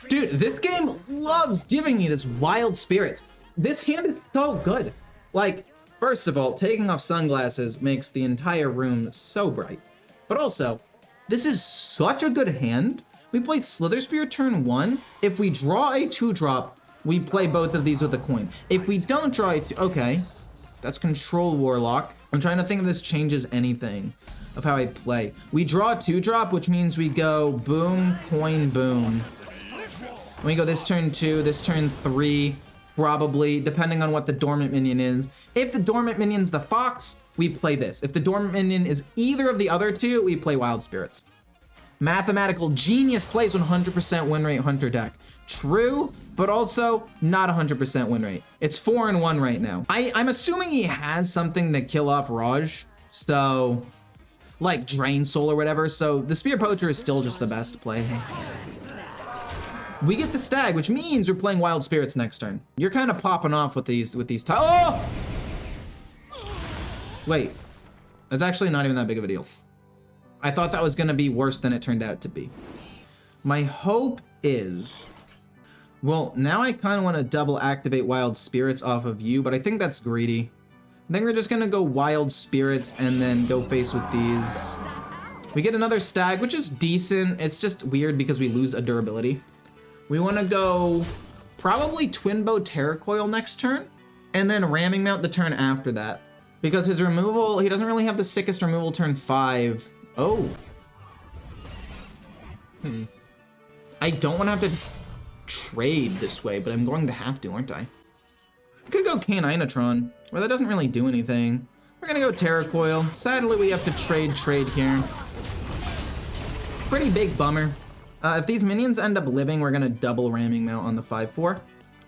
Dude, this game loves giving me this wild spirits. This hand is so good. Like, first of all, taking off sunglasses makes the entire room so bright. But also, this is such a good hand. We played Slither Spear turn 1. If we draw a 2-drop, we play both of these with a coin. If we don't draw a okay, that's Control Warlock. I'm trying to think if this changes anything of how I play. We draw a 2-drop, which means we go boom, coin, boom. We go this turn 2, this turn 3, probably, depending on what the dormant minion is. If the dormant minion's the fox, we play this. If the dormant minion is either of the other two, we play Wild Spirits. Mathematical genius plays 100% win rate Hunter deck. True, but also not 100% win rate. It's 4-1 right now. I'm assuming he has something to kill off Raj, so like Drain Soul or whatever. So the Spear Poacher is still just the best play. We get the stag, which means we're playing Wild Spirits next turn. You're kind of popping off with these oh! Wait, that's actually not even that big of a deal. I thought that was gonna be worse than it turned out to be. My hope is, well, now I kind of want to double activate Wild Spirits off of you, but I think that's greedy. I think we're just gonna go Wild Spirits and then go face with these. We get another stag, which is decent. It's just weird because we lose a durability. We want to go probably Twin Bow Terracoil next turn, and then Ramming Mount the turn after that. Because his removal, he doesn't really have the sickest removal turn 5. Oh. I don't want to have to trade this way, but I'm going to have to, aren't I? I could go Caninatron, where that doesn't really do anything. We're gonna go Terracoil. Sadly, we have to trade here. Pretty big bummer. If these minions end up living, we're gonna double Ramming Mount on the 5/4.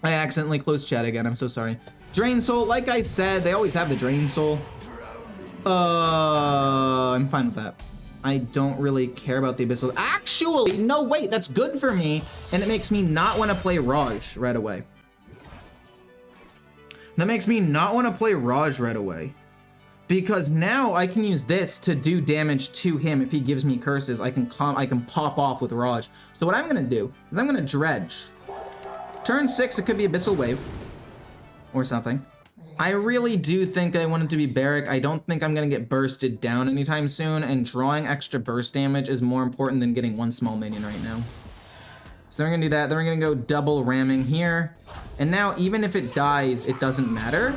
I accidentally closed chat again, I'm so sorry. Drain Soul, like I said, they always have the Drain Soul. I'm fine with that. I don't really care about the Abyssal. Actually, no, wait, that's good for me, and it makes me not want to play Raj right away. That makes me not want to play Raj right away. Because now I can use this to do damage to him. If he gives me curses, I can pop off with Raj. So what I'm gonna do is I'm gonna dredge. Turn 6, it could be Abyssal Wave or something. I really do think I want it to be Barrack. I don't think I'm gonna get bursted down anytime soon, and drawing extra burst damage is more important than getting one small minion right now. So we're gonna do that. Then we're gonna go double ramming here. And now even if it dies, it doesn't matter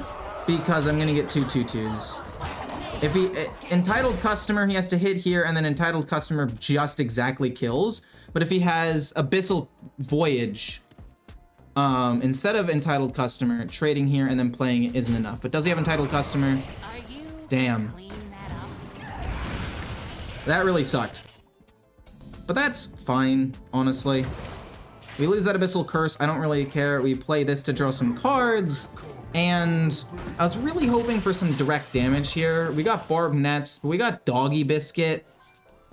because I'm gonna get 2 2/2s. If he, Entitled Customer, he has to hit here, and then Entitled Customer just exactly kills. But if he has Abyssal Voyage, instead of Entitled Customer, trading here and then playing it isn't enough. But does he have Entitled Customer? Damn. That really sucked. But that's fine, honestly. We lose that Abyssal Curse, I don't really care. We play this to draw some cards. And I was really hoping for some direct damage here. We got Barb Nets, but we got Doggy Biscuit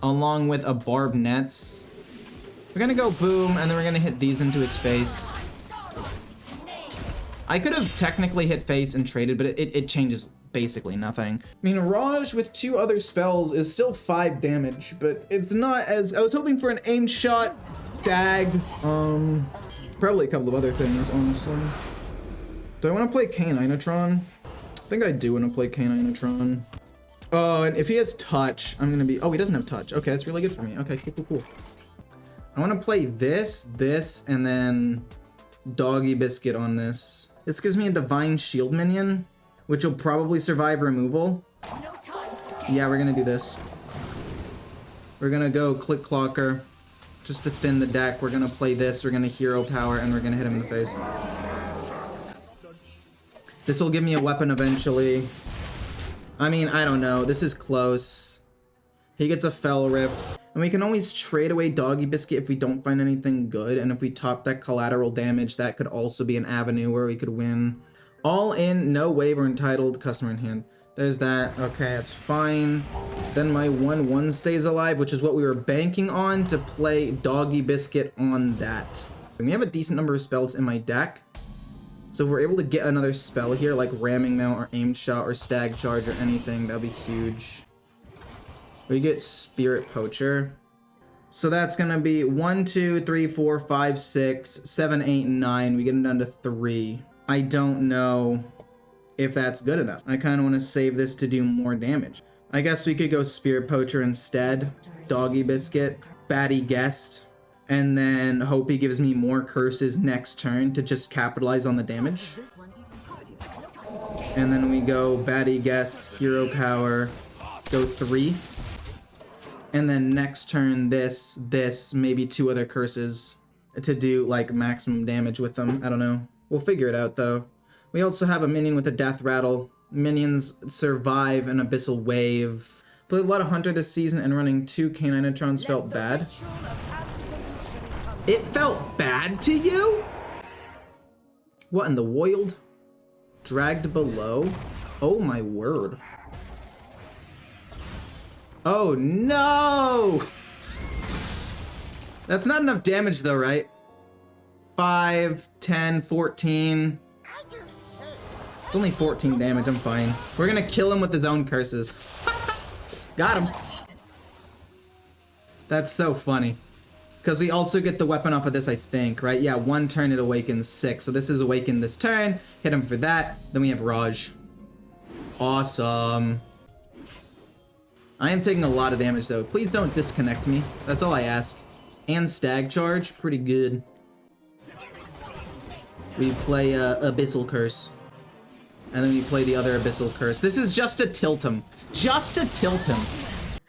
along with a Barb Nets. We're gonna go boom, and then we're gonna hit these into his face. I could have technically hit face and traded, but it changes basically nothing. I mean, Raj with 2 other spells is still 5 damage, but it's not as... I was hoping for an aimed shot, stag, probably a couple of other things, honestly. Do I want to play Caninatron? I think I do want to play Caninatron. Oh, and if he has touch, I'm going to be... Oh, he doesn't have touch. Okay, that's really good for me. Okay, cool. I want to play this, and then Doggy Biscuit on this. This gives me a Divine Shield minion, which will probably survive removal. Yeah, we're going to do this. We're going to go Click Clocker just to thin the deck. We're going to play this. We're going to Hero Power, and we're going to hit him in the face. This will give me a weapon eventually. I mean, I don't know. This is close. He gets a Fell Rift. And we can always trade away Doggy Biscuit if we don't find anything good. And if we top deck collateral damage, that could also be an avenue where we could win. All in, no wave or Entitled Customer in hand. There's that. Okay, that's fine. Then my 1/1 stays alive, which is what we were banking on to play Doggy Biscuit on that. And we have a decent number of spells in my deck. So if we're able to get another spell here, like Ramming Mount or Aimed Shot or Stag Charge or anything, that'd be huge. We get Spirit Poacher. So that's gonna be 1, 2, 3, 4, 5, 6, 7, 8, and 9. We get it down to 3. I don't know if that's good enough. I kind of want to save this to do more damage. I guess we could go Spirit Poacher instead. Doggy Biscuit, Batty Guest, and then hope he gives me more curses next turn to just capitalize on the damage. And then we go Batty Guest, Hero Power, go 3. And then next turn, this, maybe 2 other curses to do like maximum damage with them. I don't know. We'll figure it out though. We also have a minion with a Death Rattle. Minions survive an Abyssal Wave. Played a lot of Hunter this season, and running 2 K9 felt bad. It felt bad to you? What in the world? Dragged below? Oh my word. Oh no! That's not enough damage though, right? 5, 10, 14. It's only 14 damage, I'm fine. We're gonna kill him with his own curses. Got him. That's so funny. Because we also get the weapon off of this, I think, right? Yeah, 1 turn it awakens 6. So this is awakened this turn. Hit him for that. Then we have Raj. Awesome. I am taking a lot of damage though. Please don't disconnect me. That's all I ask. And Stag Charge, pretty good. We play Abyssal Curse. And then we play the other Abyssal Curse. This is just to tilt him. Just to tilt him.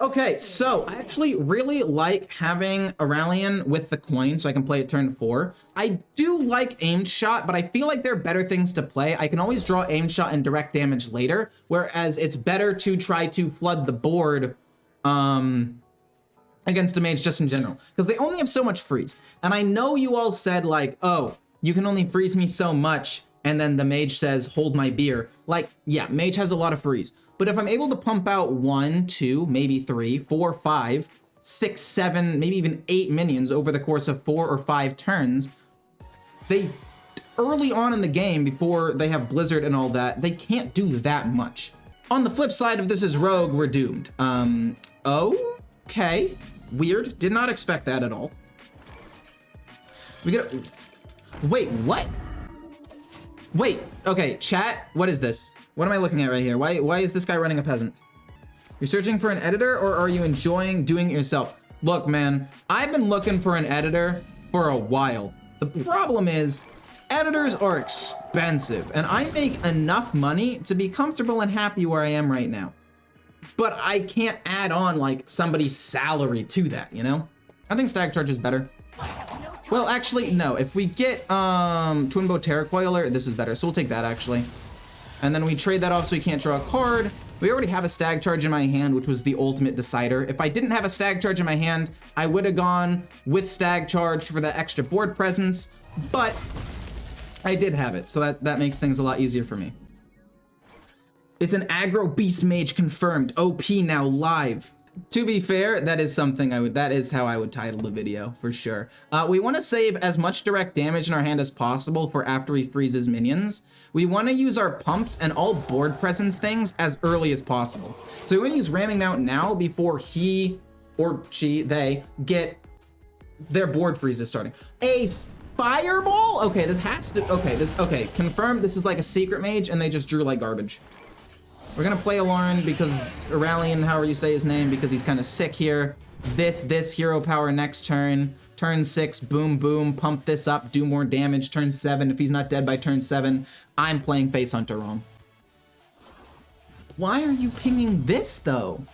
Okay, so I actually really like having Aurelion with the coin so I can play it turn 4. I do like Aimed Shot, but I feel like there are better things to play. I can always draw Aimed Shot and direct damage later, whereas it's better to try to flood the board against a mage just in general, because they only have so much freeze. And I know you all said like, oh, you can only freeze me so much, and then the mage says, hold my beer. Like, yeah, mage has a lot of freeze. But if I'm able to pump out 1, 2, maybe 3, 4, 5, 6, 7, maybe even 8 minions over the course of 4 or 5 turns, they, early on in the game, before they have Blizzard and all that, they can't do that much. On the flip side, if this is Rogue, we're doomed. Okay. Weird. Did not expect that at all. We get a... Wait, what? Wait, okay, chat, what is this? What am I looking at right here? Why is this guy running a peasant? You're searching for an editor, or are you enjoying doing it yourself? Look, man, I've been looking for an editor for a while. The problem is, editors are expensive, and I make enough money to be comfortable and happy where I am right now. But I can't add on, like, somebody's salary to that, you know? I think Stag Charge is better. Well, actually, no. If we get Twin Bow Terracoiler, this is better. So we'll take that, actually. And then we trade that off so we can't draw a card. We already have a Stag Charge in my hand, which was the ultimate decider. If I didn't have a Stag Charge in my hand, I would have gone with Stag Charge for the extra board presence. But I did have it, so that makes things a lot easier for me. It's an aggro beast mage confirmed. OP now live. To be fair, that is something that is how I would title the video, for sure. We want to save as much direct damage in our hand as possible for after he freezes minions. We want to use our pumps and all board presence things as early as possible. So we want to use Ramming Mount now before he or she, they, get their board freezes starting. A fireball? Okay, this has to, okay, confirmed this is like a secret mage and they just drew like garbage. We're gonna play Alarn because Aurelion, however you say his name, because he's kind of sick here. This hero power next turn. Turn 6, boom, boom, pump this up, do more damage. Turn 7, if he's not dead by turn 7, I'm playing Face Hunter wrong. Why are you pinging this though?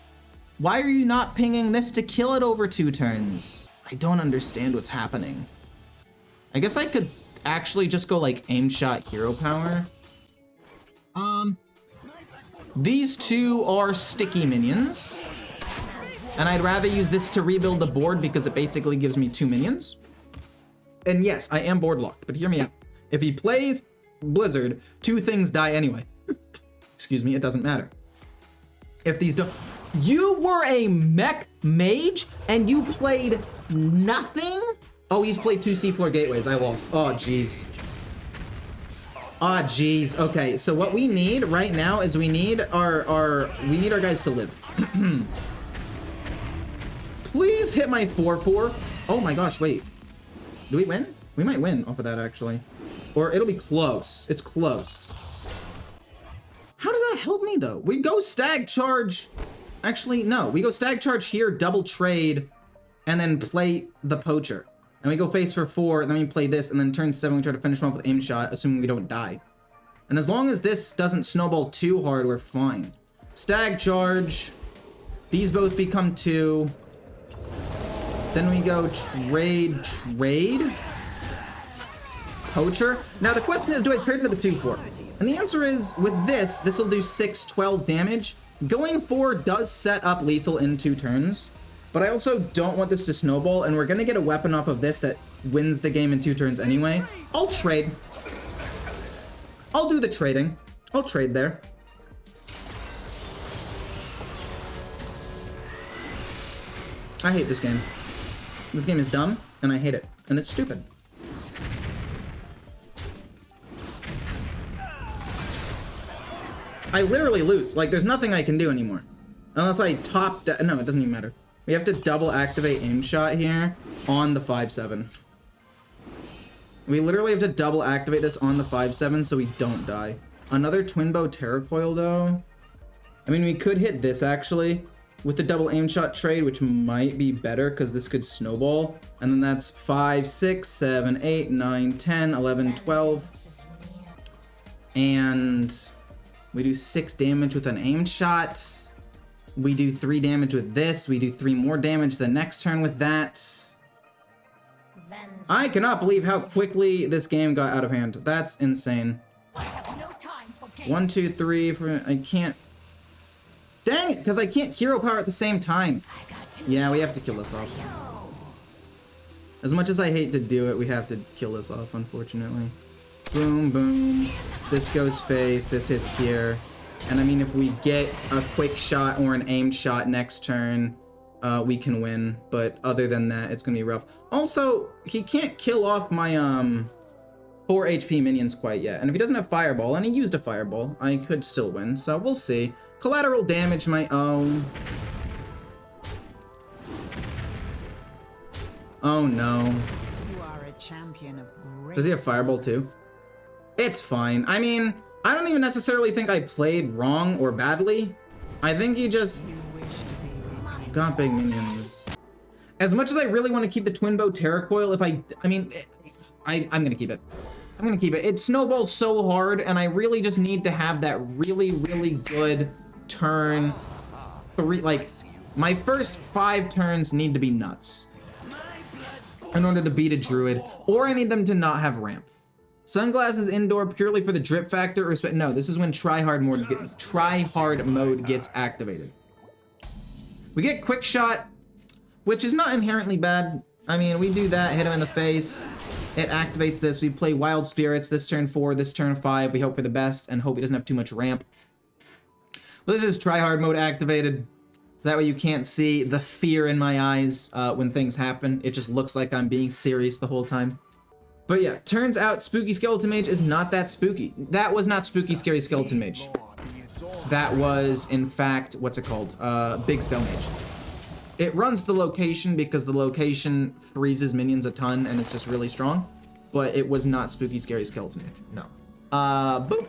Why are you not pinging this to kill it over 2 turns? I don't understand what's happening. I guess I could actually just go like Aim Shot Hero Power. These 2 are sticky minions. And I'd rather use this to rebuild the board because it basically gives me 2 minions. And yes, I am board locked, but hear me out. If he plays Blizzard, 2 things die anyway. Excuse me, it doesn't matter. If these don't... You were a mech mage and you played nothing? Oh, he's played 2 seafloor gateways. I lost. Oh, jeez. Ah, jeez. Okay, so what we need right now is we need our guys to live. Please hit my 4/4. Oh my gosh, wait. Do we win? We might win off of that, actually. Or it'll be close. It's close. How does that help me, though? We go stag charge. Actually, no. We go stag charge here, double trade, and then play the poacher. And we go face for 4, and then we play this, and then turn 7, we try to finish him off with aim shot, assuming we don't die. And as long as this doesn't snowball too hard, we're fine. Stag charge. These both become 2. Then we go trade. Poacher. Now the question is, do I trade into the 2/4? And the answer is, with this will do 6-12 damage. Going 4 does set up lethal in 2 turns. But I also don't want this to snowball, and we're gonna get a weapon off of this that wins the game in 2 turns anyway. I'll trade. I'll do the trading. I'll trade there. I hate this game. This game is dumb, and I hate it. And it's stupid. I literally lose. Like, there's nothing I can do anymore. Unless I no, it doesn't even matter. We have to double activate aim shot here on the 5/7. We literally have to double activate this on the 5/7 so we don't die. Another twin bow terracoil though. I mean, we could hit this actually with the double aim shot trade, which might be better because this could snowball. And then that's 5, 6, 7, 8, 9, 10, 11, 12. And we do 6 damage with an aim shot. We do 3 damage with this. We do 3 more damage the next turn with that. I cannot believe how quickly this game got out of hand. That's insane. 1, 2, 3. I can't. Dang it, because I can't hero power at the same time. Yeah, we have to kill this off. As much as I hate to do it, we have to kill this off, unfortunately. Boom, boom. This goes face. This hits here. And I mean, if we get a quick shot or an aimed shot next turn, we can win. But other than that, it's gonna be rough. Also, he can't kill off my 4 HP minions quite yet. And if he doesn't have fireball, and he used a fireball, I could still win. So we'll see. Collateral damage my own. Oh no. You are a champion of great. Does he have fireball too? It's fine. I mean, I don't even necessarily think I played wrong or badly. I think he just got big minions. As much as I really want to keep the twin bow terracoil, I'm gonna keep it. I'm gonna keep it. It snowballs so hard, and I really just need to have that really, really good turn. Like, my first 5 turns need to be nuts in order to beat a druid, or I need them to not have ramp. Sunglasses indoor purely for the drip factor, or no, this is when tryhard mode gets activated. We get quick shot, which is not inherently bad. I mean, we do that, hit him in the face. It activates this. We play Wild Spirits this turn 4, this turn 5. We hope for the best and hope he doesn't have too much ramp. But this is tryhard mode activated. That way you can't see the fear in my eyes when things happen. It just looks like I'm being serious the whole time. But yeah, turns out Spooky Skeleton Mage is not that spooky. That was not Spooky Scary Skeleton Mage. That was, in fact, what's it called? Big Spell Mage. It runs the location because the location freezes minions a ton and it's just really strong. But it was not Spooky Scary Skeleton Mage, no. Boop.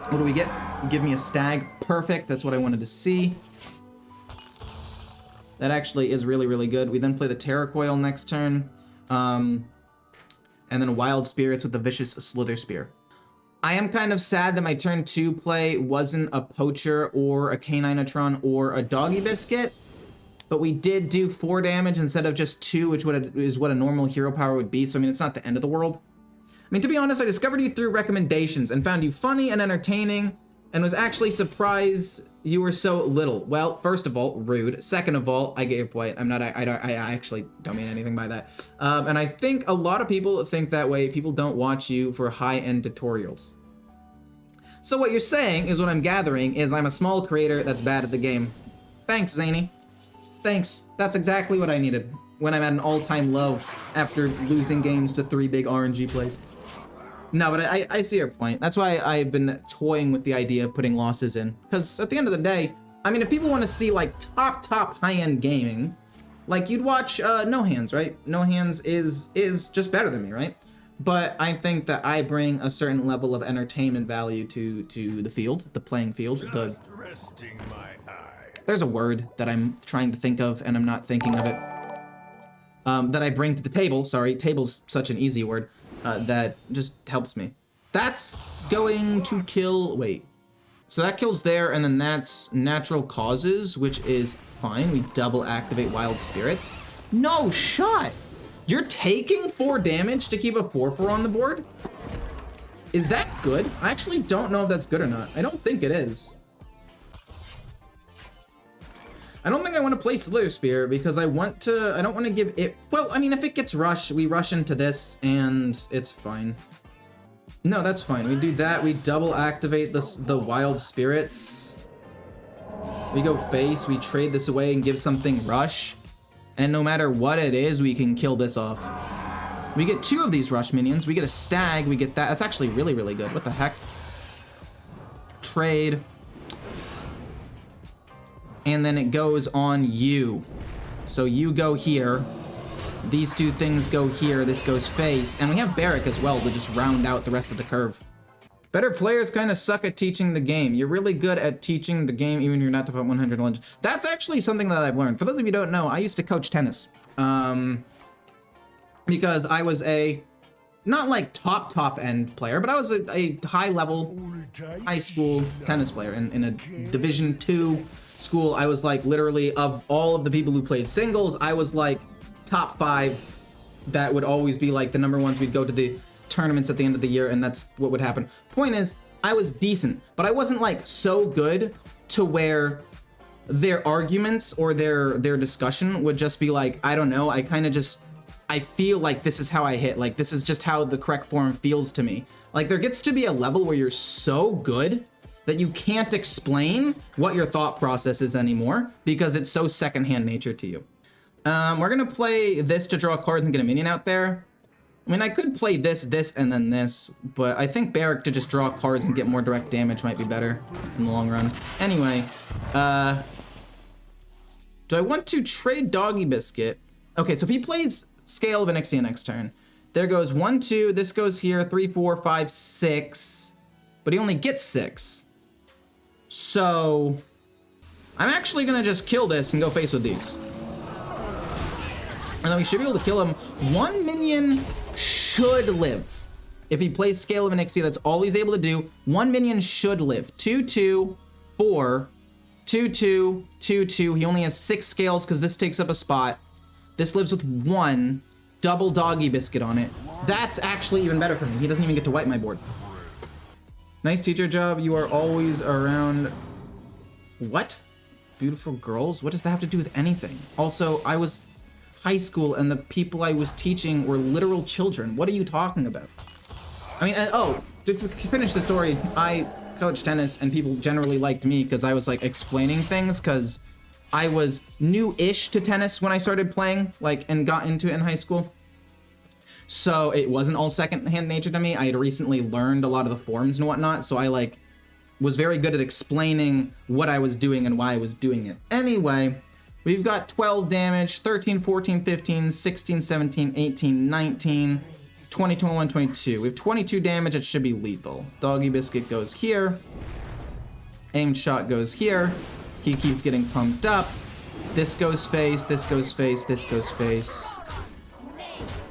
What do we get? Give me a stag. Perfect, that's what I wanted to see. That actually is really, really good. We then play the Terracoil next turn. And then Wild Spirits with the Vicious Slither Spear. I am kind of sad that my turn 2 play wasn't a Poacher or a Caninatron or a Doggy Biscuit, but we did do 4 damage instead of just 2, which is what a normal hero power would be, so I mean, it's not the end of the world. I mean, to be honest, I discovered you through recommendations and found you funny and entertaining, and was actually surprised you were so little. Well, first of all, rude. Second of all, I get your point. I actually don't mean anything by that. And I think a lot of people think that way. People don't watch you for high-end tutorials. So what you're saying is, what I'm gathering is I'm a small creator that's bad at the game. Thanks, Zany. Thanks. That's exactly what I needed when I'm at an all-time low after losing games to 3 big RNG plays. No, but I see your point. That's why I've been toying with the idea of putting losses in. Because at the end of the day, I mean, if people want to see like top high-end gaming, like you'd watch No Hands, right? No Hands is just better than me, right? But I think that I bring a certain level of entertainment value to the field, the playing field. There's a word that I'm trying to think of and I'm not thinking of it. That I bring to the table. Sorry, table's such an easy word. That just helps me. That's going to kill. Wait. So that kills there, and then that's natural causes, which is fine. We double activate wild spirits. No shot. You're taking 4 damage to keep a 4/4 on the board? Is that good? I actually don't know if that's good or not. I don't think it is. I don't think I want to play Slither Spear because I don't want to give it, well, I mean, if it gets rushed, we rush into this and it's fine. No, that's fine. We do that. We double activate the wild spirits. We go face, we trade this away and give something rush. And no matter what it is, we can kill this off. We get 2 of these rush minions. We get a stag, we get that. That's actually really, really good. What the heck? Trade. And then it goes on you. So you go here. These 2 things go here. This goes face. And we have Barrack as well to just round out the rest of the curve. Better players kind of suck at teaching the game. You're really good at teaching the game even if you're not top 100 lunge. That's actually something that I've learned. For those of you who don't know, I used to coach tennis. Because I was a, not like top end player, but I was a high level high school tennis player in a Division II school. I was like literally, of all of the people who played singles, I was like top 5. That would always be like the number ones. We'd go to the tournaments at the end of the year and that's what would happen. Point is, I was decent, but I wasn't like so good to where their arguments or their discussion would just be like, I don't know, I feel like this is how I hit, like this is just how the correct form feels to me. Like there gets to be a level where you're so good that you can't explain what your thought process is anymore because it's so secondhand nature to you. We're gonna play this to draw cards and get a minion out there. I mean, I could play this, and then this, but I think Barrack to just draw cards and get more direct damage might be better in the long run. Anyway, do I want to trade Doggy Biscuit? Okay, so if he plays Scale of Onyxia next turn, there goes 1, 2, this goes here, 3, 4, 5, 6, but he only gets 6. So I'm actually gonna just kill this and go face with these. And then we should be able to kill him. 1 minion should live. If he plays Scale of Onyxia, that's all he's able to do. 1 minion should live. 2, 2, 4, 2, 2, 2, 2. He only has 6 scales because this takes up a spot. This lives with 1. Double Doggy Biscuit on it. That's actually even better for me. He doesn't even get to wipe my board. Nice teacher job. You are always around. What? Beautiful girls? What does that have to do with anything? Also, I was high school and the people I was teaching were literal children. What are you talking about? I mean, oh, to finish the story, I coached tennis and people generally liked me because I was like explaining things because I was new-ish to tennis when I started playing, like, and got into it in high school. So it wasn't all second-hand nature to me. I had recently learned a lot of the forms and whatnot, so I like was very good at explaining what I was doing and why I was doing it. Anyway, we've got 12 damage, 13, 14, 15, 16, 17, 18, 19, 20, 21, 22. We have 22 damage, it should be lethal. Doggy Biscuit goes here. Aimed shot goes here. He keeps getting pumped up. This goes face, this goes face, this goes face.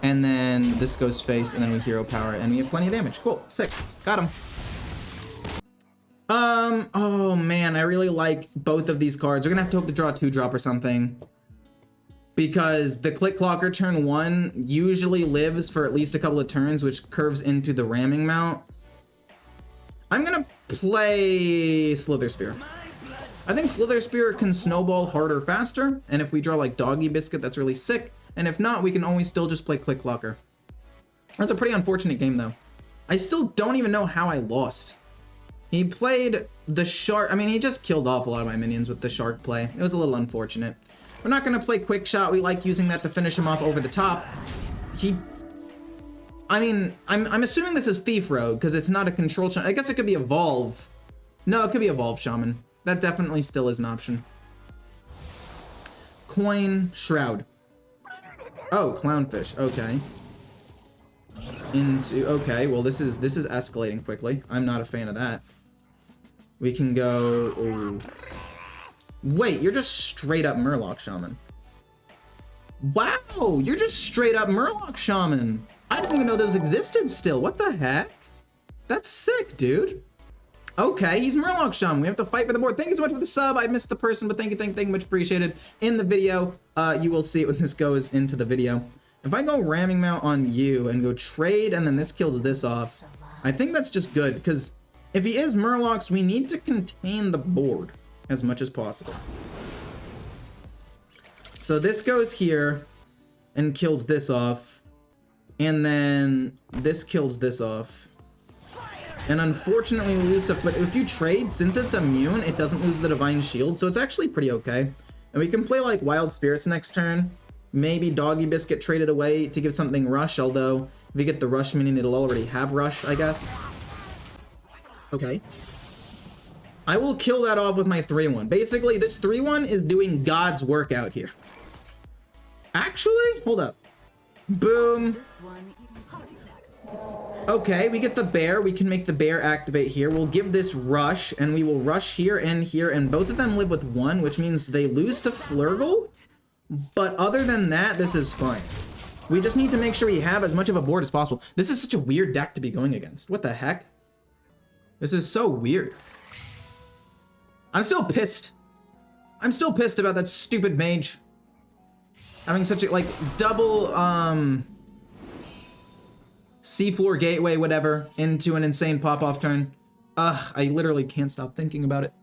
And then this goes face, and then we hero power, and we have plenty of damage. Cool, sick, got him. Oh man, I really like both of these cards. We're gonna have to hope to draw a 2-drop or something. Because the Click Clocker turn 1 usually lives for at least a couple of turns, which curves into the ramming mount. I'm gonna play Slither Spear. I think Slither Spear can snowball harder faster, and if we draw like Doggy Biscuit, that's really sick. And if not, we can always still just play Click Clocker. That's a pretty unfortunate game though. I still don't even know how I lost. He played the shark. I mean, he just killed off a lot of my minions with the shark play. It was a little unfortunate. We're not gonna play Quick Shot. We like using that to finish him off over the top. I mean, I'm assuming this is Thief Rogue because it's not a control shaman. I guess it could be Evolve. No, it could be Evolve Shaman. That definitely still is an option. Coin, Shroud. Oh, Clownfish. Okay. Okay, well this is escalating quickly. I'm not a fan of that. We can go. Ooh. Wait, you're just straight up Murloc Shaman. Wow, you're just straight up Murloc Shaman. I didn't even know those existed still. What the heck? That's sick, dude. Okay, he's Murloc Shaman. We have to fight for the board. Thank you so much for the sub. I missed the person, but thank you, much appreciated. In the video, you will see it when this goes into the video. If I go Ramming Mount on you and go trade, and then this kills this off, I think that's just good, because if he is Murlocs, we need to contain the board as much as possible. So this goes here and kills this off, and then this kills this off. And unfortunately we lose stuff, but if you trade, since it's immune, it doesn't lose the Divine Shield, so it's actually pretty okay. And we can play like Wild Spirits next turn. Maybe Doggy Biscuit traded away to give something Rush, although if we get the Rush meaning it'll already have Rush, I guess. Okay. I will kill that off with my 3-1. Basically, this 3-1 is doing God's work out here. Actually, hold up. Boom. Okay, we get the bear. We can make the bear activate here. We'll give this Rush, and we will Rush here, and both of them live with 1, which means they lose to Flurgle. But other than that, this is fine. We just need to make sure we have as much of a board as possible. This is such a weird deck to be going against. What the heck? This is so weird. I'm still pissed. I'm still pissed about that stupid Mage. Having such a, like, double, seafloor gateway, whatever, into an insane pop-off turn. Ugh, I literally can't stop thinking about it.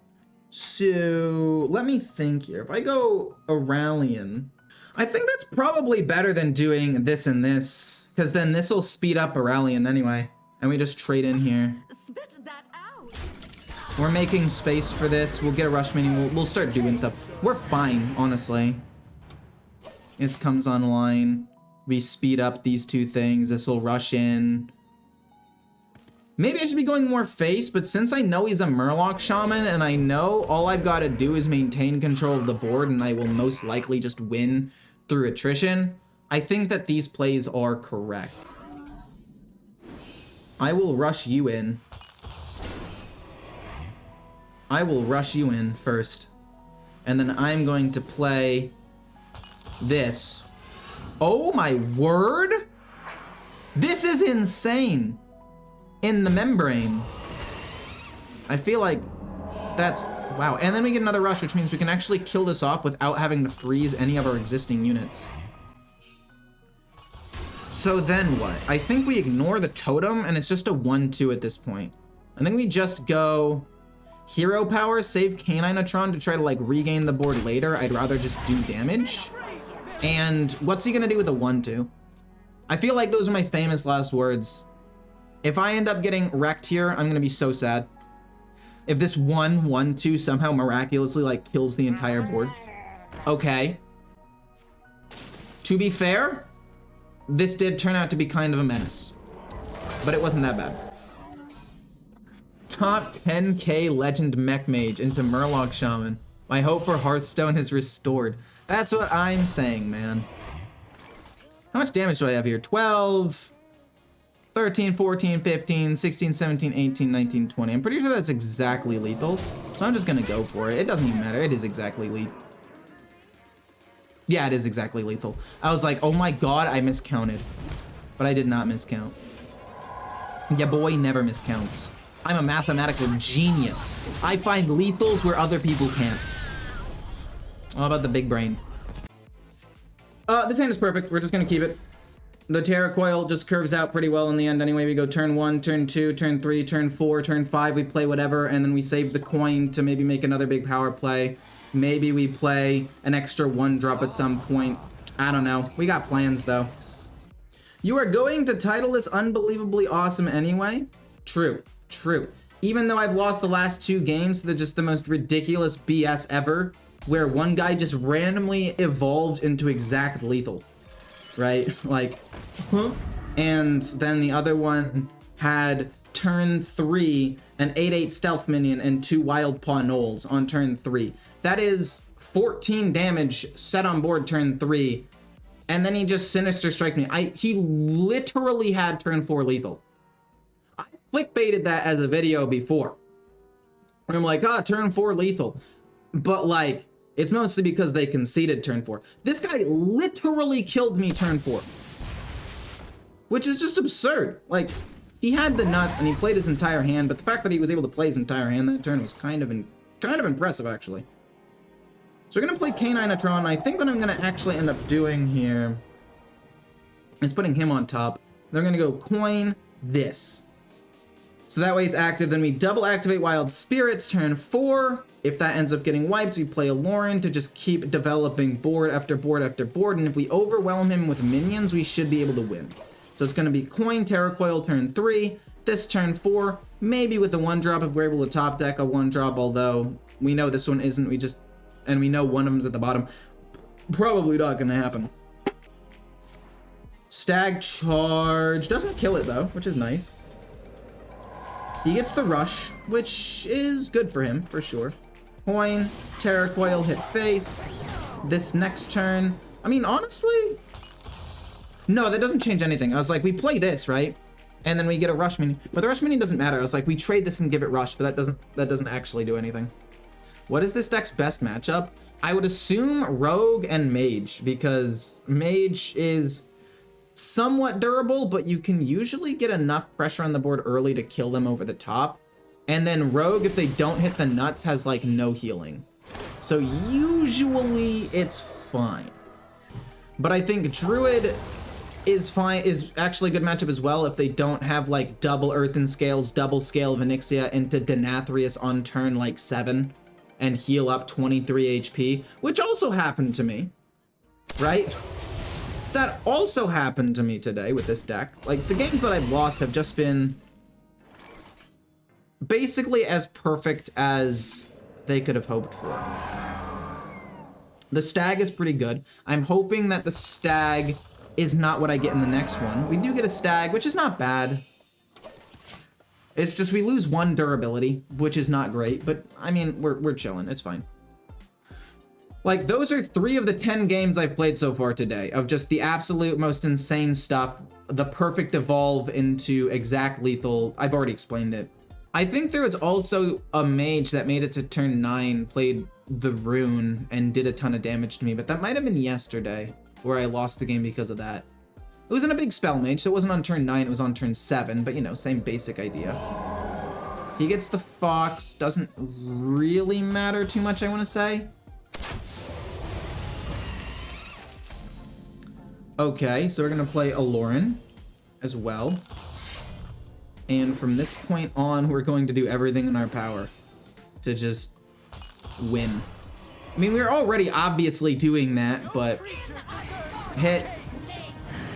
So, let me think here. If I go Aurelion, I think that's probably better than doing this and this, because then this will speed up Aurelion anyway, and we just trade in here. Spit that out. We're making space for this. We'll get a Rush meeting. We'll start doing stuff. We're fine, honestly. This comes online. We speed up these two things. This will rush in. Maybe I should be going more face, but since I know he's a Murloc Shaman, and I know all I've got to do is maintain control of the board, and I will most likely just win through attrition, I think that these plays are correct. I will rush you in. I will rush you in first. And then I'm going to play this. Oh my word! This is insane! In the membrane. I feel like that's, wow. And then we get another Rush, which means we can actually kill this off without having to freeze any of our existing units. So then what? I think we ignore the totem, and it's just a 1-2 at this point. I think we just go Hero Power, save Caninatron to try to like regain the board later. I'd rather just do damage. And what's he gonna do with a 1-2? I feel like those are my famous last words. If I end up getting wrecked here, I'm gonna be so sad. If this 1-1-2 somehow miraculously like kills the entire board. Okay. To be fair, this did turn out to be kind of a menace, but it wasn't that bad. Top 10k legend mech mage into Murloc Shaman. My hope for Hearthstone is restored. That's what I'm saying, man. How much damage do I have here? 12, 13, 14, 15, 16, 17, 18, 19, 20. I'm pretty sure that's exactly lethal. So I'm just gonna go for it. It doesn't even matter. It is exactly lethal. Yeah, it is exactly lethal. I was like, oh my god, I miscounted. But I did not miscount. Yeah, boy never miscounts. I'm a mathematical genius. I find lethals where other people can't. How about the big brain? This hand is perfect. We're just gonna keep it. The Terra Coil just curves out pretty well in the end anyway. We go turn 1, turn 2, turn 3, turn 4, turn 5. We play whatever, and then we save the coin to maybe make another big power play. Maybe we play an extra 1-drop at some point. I don't know. We got plans, though. You are going to title this unbelievably awesome anyway? True. True. Even though I've lost the last 2 games to just the most ridiculous BS ever, where one guy just randomly evolved into exact lethal. Right? Like, huh? And then the other one had turn 3 an 8/8 stealth minion, and 2 wild paw gnolls on turn 3. That is 14 damage set on board turn 3. And then he just Sinister Strike me. He literally had turn 4 lethal. I clickbaited that as a video before. I'm like, turn 4 lethal. But like, it's mostly because they conceded turn 4. This guy literally killed me turn 4. Which is just absurd. Like, he had the nuts and he played his entire hand, but the fact that he was able to play his entire hand that turn was kind of impressive, actually. So we're gonna play K9atron. I think what I'm gonna actually end up doing here is putting him on top. They're gonna go coin this. So that way it's active. Then we double activate Wild Spirits turn 4. If that ends up getting wiped, we play a Lauren to just keep developing board after board after board. And if we overwhelm him with minions, we should be able to win. So it's gonna be coin Terracoil turn 3. This turn 4, maybe with a 1-drop if we're able to top deck a 1-drop, although we know this one isn't. And we know one of them's at the bottom. Probably not gonna happen. Stag Charge. Doesn't kill it though, which is nice. He gets the rush, which is good for him, for sure. Coin, Terracoil, hit face. This next turn, I mean, honestly, no, that doesn't change anything. I was like, we play this, right? And then we get a rush minion, but the rush minion doesn't matter. I was like, we trade this and give it rush, but that doesn't actually do anything. What is this deck's best matchup? I would assume Rogue and Mage, because Mage is somewhat durable, but you can usually get enough pressure on the board early to kill them over the top. And then Rogue, if they don't hit the nuts, has like no healing. So usually it's fine. But I think Druid is fine, is actually a good matchup as well if they don't have like double Earthen Scales, double Scale of Onyxia into Denathrius on turn like 7 and heal up 23 HP, which also happened to me, right? That also happened to me today with this deck. Like, the games that I've lost have just been basically as perfect as they could have hoped for. The Stag is pretty good. I'm hoping that the Stag is not what I get in the next one. We do get a Stag, which is not bad. It's just we lose 1 durability, which is not great, but I mean, we're chilling. It's fine. Like, those are 3 of the 10 games I've played so far today of just the absolute most insane stuff. The perfect evolve into exact lethal. I've already explained it. I think there was also a mage that made it to turn 9, played the rune, and did a ton of damage to me, but that might have been yesterday where I lost the game because of that. It wasn't a big spell mage, so it wasn't on turn 9, it was on turn 7, but you know, same basic idea. He gets the Fox, doesn't really matter too much, I want to say. Okay, so we're gonna play a Lauren as well. And from this point on, we're going to do everything in our power to just win. I mean, we're already obviously doing that, but hit,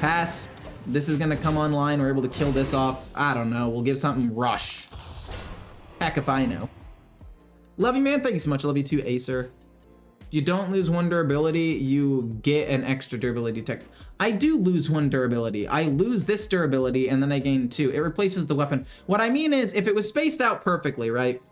pass, this is gonna come online, we're able to kill this off. I don't know, we'll give something rush. Heck if I know. Love you, man, thank you so much. I love you too, Acer. You don't lose 1 durability, you get an extra durability tech. I do lose 1 durability. I lose this durability and then I gain 2. It replaces the weapon. What I mean is, if it was spaced out perfectly, right?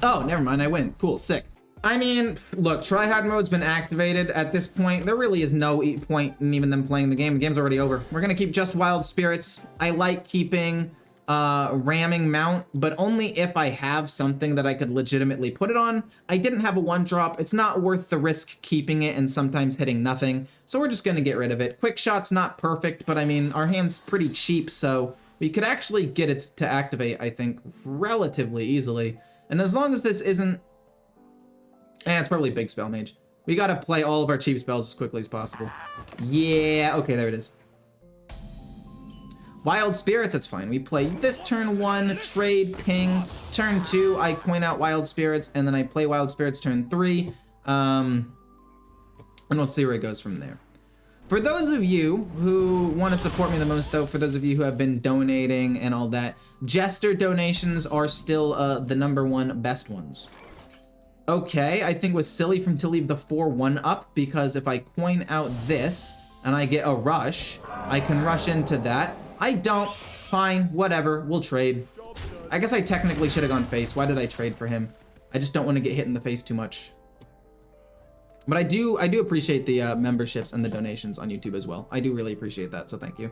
Oh, never mind, I win. Cool, sick. I mean, look, tryhard mode's been activated at this point. There really is no point in even them playing the game. The game's already over. We're gonna keep just Wild Spirits. I like keeping ramming mount, but only if I have something that I could legitimately put it on. I didn't have a 1-drop. It's not worth the risk keeping it and sometimes hitting nothing. So we're just gonna get rid of it. Quick Shot's not perfect, but I mean, our hand's pretty cheap, so we could actually get it to activate, I think, relatively easily. And as long as this isn't... it's probably Big Spell Mage. We gotta play all of our cheap spells as quickly as possible. Yeah, okay, there it is. Wild Spirits, that's fine. We play this turn 1, trade, ping. Turn 2, I coin out Wild Spirits, and then I play Wild Spirits turn 3. And we'll see where it goes from there. For those of you who want to support me the most, though, for those of you who have been donating and all that, Jester donations are still the #1 best ones. Okay, I think it was silly from to leave the 4/1 up, because if I coin out this and I get a rush, I can rush into that. I don't. Fine, whatever, we'll trade. I guess I technically should have gone face. Why did I trade for him? I just don't want to get hit in the face too much. But I do appreciate the memberships and the donations on YouTube as well. I do really appreciate that, so thank you.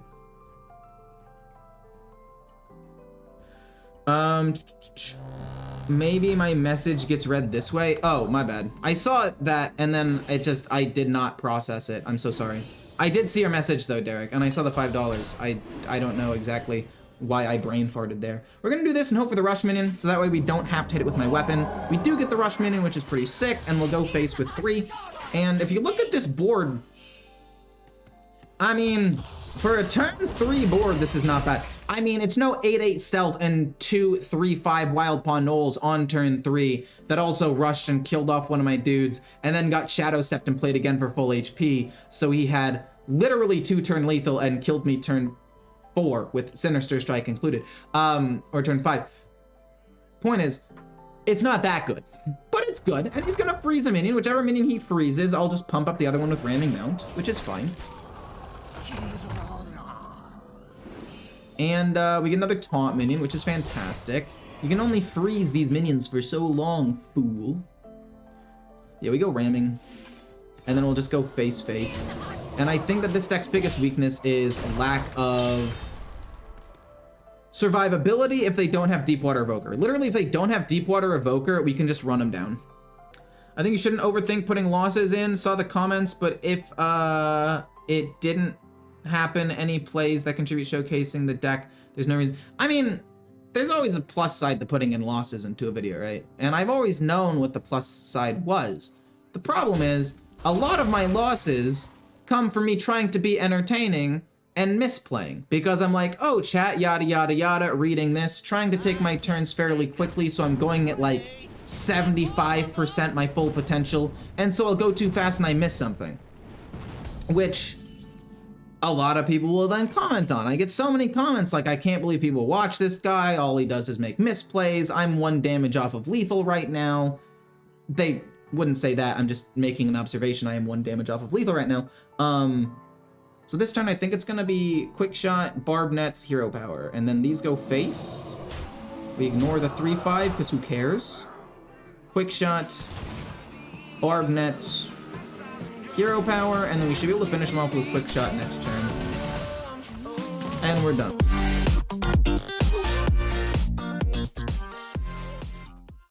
Maybe my message gets read this way. Oh, my bad. I saw that and then I did not process it. I'm so sorry. I did see your message though, Derek, and I saw the $5. I don't know exactly why I brain farted there. We're gonna do this and hope for the rush minion, so that way we don't have to hit it with my weapon. We do get the rush minion, which is pretty sick, and we'll go face with 3. And if you look at this board, I mean, for a turn 3 board, this is not bad. I mean, it's no 8/8 stealth and 2/3/5 wild pawn knolls on turn 3 that also rushed and killed off one of my dudes and then got shadow stepped and played again for full HP. So he had literally 2 turn lethal and killed me turn 4 with Sinister Strike included, or turn 5. Point is, it's not that good, but it's good. And he's gonna freeze a minion. Whichever minion he freezes, I'll just pump up the other one with ramming mount, which is fine. And we get another taunt minion, which is fantastic. You can only freeze these minions for so long, fool. Yeah, we go ramming. And then we'll just go face. And I think that this deck's biggest weakness is lack of survivability if they don't have Deepwater Evoker. Literally, if they don't have Deepwater Evoker, we can just run them down. I think you shouldn't overthink putting losses in. Saw the comments, but if it didn't happen, any plays that contribute showcasing the deck, there's no reason. I mean, there's always a plus side to putting in losses into a video, right? And I've always known what the plus side was. The problem is, a lot of my losses come from me trying to be entertaining and misplaying, because I'm like, oh, chat, yada, yada, yada, reading this, trying to take my turns fairly quickly, so I'm going at like 75% my full potential, and so I'll go too fast and I miss something, which a lot of people will then comment on. I get so many comments like, I can't believe people watch this guy, all he does is make misplays, I'm 1 damage off of lethal right now. They wouldn't say that, I'm just making an observation, I am 1 damage off of lethal right now. So this turn I think it's gonna be quick shot, barb nets, hero power, and then these go face. We ignore the 3/5 because who cares? Quick shot, barb nets, hero power, and then we should be able to finish them off with quick shot next turn. And we're done.